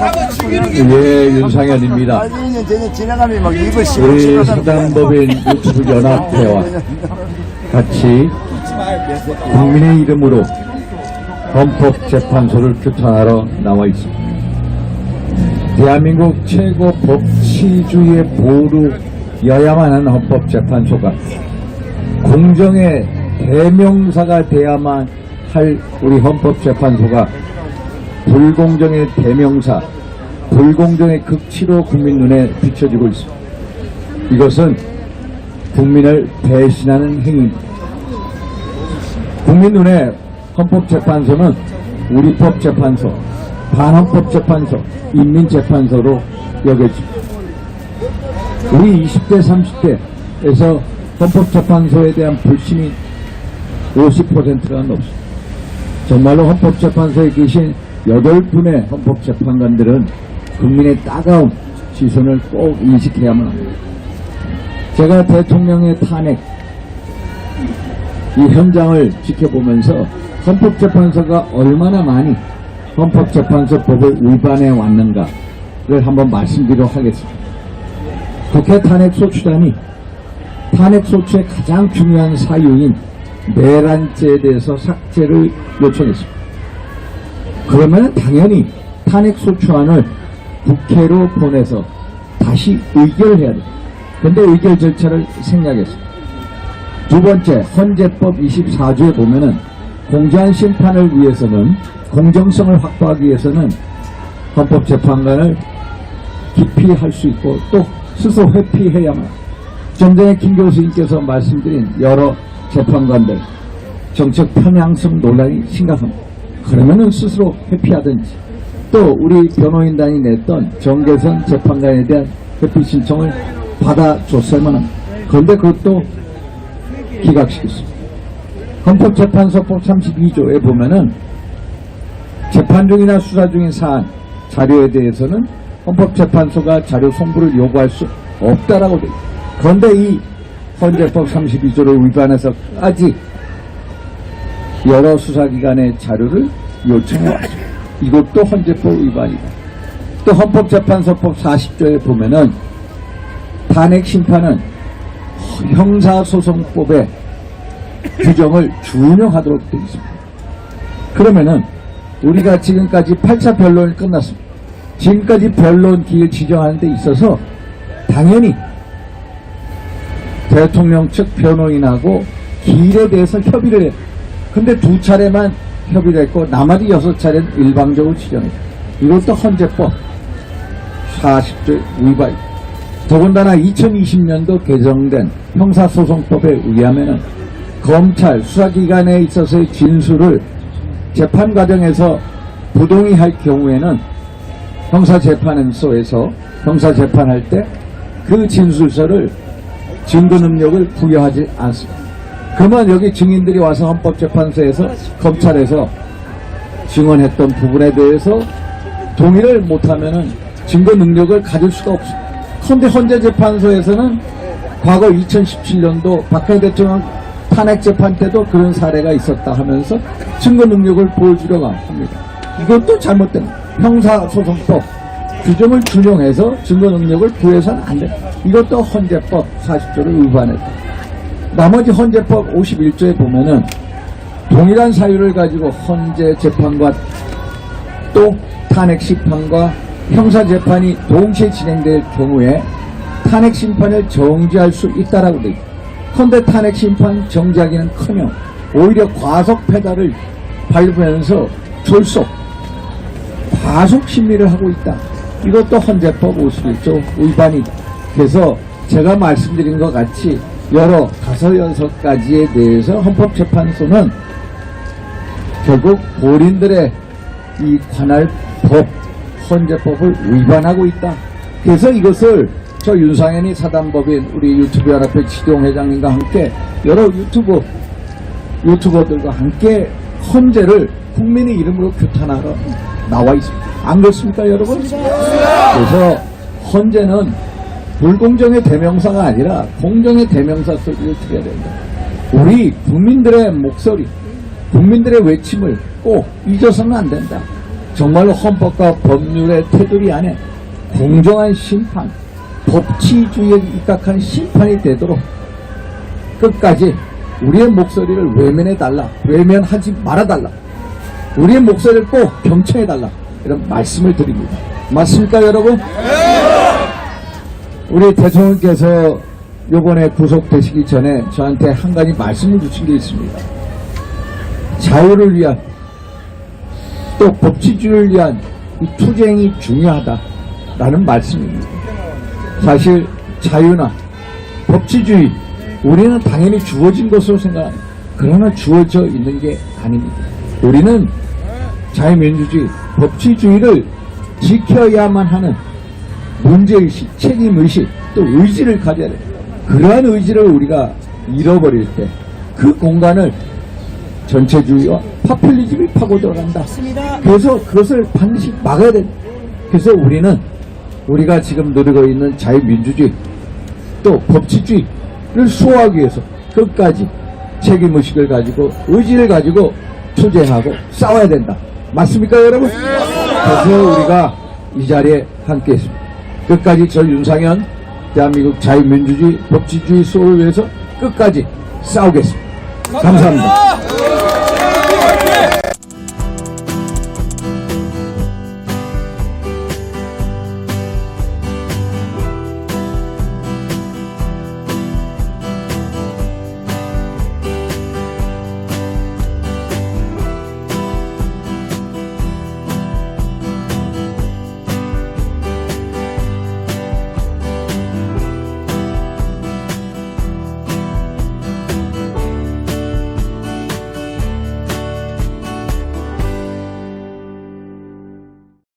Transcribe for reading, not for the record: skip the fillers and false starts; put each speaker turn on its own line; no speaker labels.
예, 윤상현입니다. 우리 사단법인 유튜브 연합회와 같이 국민의 이름으로 헌법재판소를 규탄하러 나와 있습니다. 대한민국 최고 법치주의의 보루여야만 하는 헌법재판소가 공정의 대명사가 돼야만 할 우리 헌법재판소가 불공정의 대명사, 불공정의 극치로 국민 눈에 비춰지고 있습니다. 이것은 국민을 배신하는 행위입니다. 국민 눈에 헌법재판소는 우리법재판소, 반헌법재판소, 인민재판소로 여겨집니다. 우리 20대, 30대에서 헌법재판소에 대한 불신이 50%가 넘습니다. 정말로 헌법재판소에 계신 8분의 헌법재판관들은 국민의 따가운 시선을 꼭 인식해야만 합니다. 제가 대통령의 탄핵 이 현장을 지켜보면서 헌법재판소가 얼마나 많이 헌법재판소법을 위반해 왔는가를 한번 말씀드리도록 하겠습니다. 국회 탄핵소추단이 탄핵소추의 가장 중요한 사유인 내란죄에 대해서 삭제를 요청했습니다. 그러면 당연히 탄핵소추안을 국회로 보내서 다시 의결해야 됩니다. 그런데 의결 절차를 생략했습니다. 두 번째, 헌재법 24조에 보면은 공정한 심판을 위해서는, 공정성을 확보하기 위해서는 헌법재판관을 기피할 수 있고 또 스스로 회피해야만 합니다. 좀 전에 김 교수님께서 말씀드린 여러 재판관들 정책 편향성 논란이 심각합니다. 그러면은 스스로 회피하든지 또 우리 변호인단이 냈던 정계선 재판관에 대한 회피 신청을 받아줬어야만 합니다. 그런데 그것도 기각시켰습니다. 헌법재판소법 32조에 보면은 재판 중이나 수사 중인 사안, 자료에 대해서는 헌법재판소가 자료 송부를 요구할 수 없다라고 되어 있습니다. 그런데 이 헌재법 32조를 위반해서까지 여러 수사기관의 자료를 요청해왔습니다. 이것도 헌재법 위반이다. 또 헌법재판소법 40조에 보면은 탄핵심판은 형사소송법의 규정을 준용하도록 되어 있습니다. 그러면은 우리가 지금까지 8차 변론이 끝났습니다. 지금까지 변론 기일 지정하는 데 있어서 당연히 대통령 측 변호인하고 기일에 대해서 협의를 해요. 근데 2차례만 협의를 했고 나머지 6차례는 일방적으로 지정했다. 이것도 헌재법 40조 위반입니다. 더군다나 2020년도 개정된 형사소송법에 의하면 검찰 수사기관에 있어서의 진술을 재판 과정에서 부동의할 경우에는 형사재판소에서 형사재판할 때 그 진술서를 증거 능력을 부여하지 않습니다. 그러면 여기 증인들이 와서 헌법재판소에서 검찰에서 증언했던 부분에 대해서 동의를 못하면 증거 능력을 가질 수가 없습니다. 그런데 헌재재판소에서는 과거 2017년도 박근혜 대통령 탄핵재판 때도 그런 사례가 있었다 하면서 증거 능력을 보여주려고 합니다. 이것도 잘못된 형사소송법 규정을 준용해서 증거 능력을 부여해서는 안 됩니다. 이것도 헌재법 40조를 위반했다. 나머지 헌재법 51조에 보면은 동일한 사유를 가지고 헌재재판과 또 탄핵심판과 형사재판이 동시에 진행될 경우에 탄핵심판을 정지할 수 있다라고 되어 있습니다. 그런데 탄핵심판 정지하기는커녕 오히려 과속 페달을 밟으면서 졸속, 과속 심리를 하고 있다. 이것도 헌재법 51조 위반이다. 그래서 제가 말씀드린 것 같이 여러 5-6가지에 대해서 헌법재판소는 결국 본인들의 이 관할 법, 헌재법을 위반하고 있다. 그래서 이것을 저 윤상현이 사단법인 우리 유튜브 연합회 지동 회장님과 함께 여러 유튜버들과 함께 헌재를 국민의 이름으로 규탄하러 나와 있습니다. 안 그렇습니까, 여러분? 그래서 헌재는 불공정의 대명사가 아니라 공정의 대명사 소리를 들어야 된다. 우리 국민들의 목소리, 국민들의 외침을 꼭 잊어서는 안 된다. 정말로 헌법과 법률의 테두리 안에 공정한 심판, 법치주의에 입각한 심판이 되도록 끝까지 우리의 목소리를 외면해달라, 외면하지 말아달라, 우리의 목소리를 꼭 경청해달라, 이런 말씀을 드립니다. 맞습니까, 여러분? 우리 대통령께서 요번에 구속되시기 전에 저한테 한 가지 말씀을 주신 게 있습니다. 자유를 위한, 또 법치주의를 위한 이 투쟁이 중요하다라는 말씀입니다. 사실 자유나 법치주의, 우리는 당연히 주어진 것으로 생각합니다. 그러나 주어져 있는 게 아닙니다. 우리는 자유민주주의, 법치주의를 지켜야만 하는 문제의식, 책임의식, 또 의지를 가져야 돼요. 그러한 의지를 우리가 잃어버릴 때 그 공간을 전체주의와 파퓰리즘이 파고 들어간다. 그래서 그것을 반드시 막아야 된다. 그래서 우리가 지금 누리고 있는 자유민주주의, 또 법치주의를 수호하기 위해서 끝까지 책임의식을 가지고 의지를 가지고 투쟁하고 싸워야 된다. 맞습니까, 여러분? 그래서 우리가 이 자리에 함께 했습니다. 끝까지 저 윤상현 대한민국 자유민주주의, 법치주의 수호를 위해서 끝까지 싸우겠습니다. 감사합니다.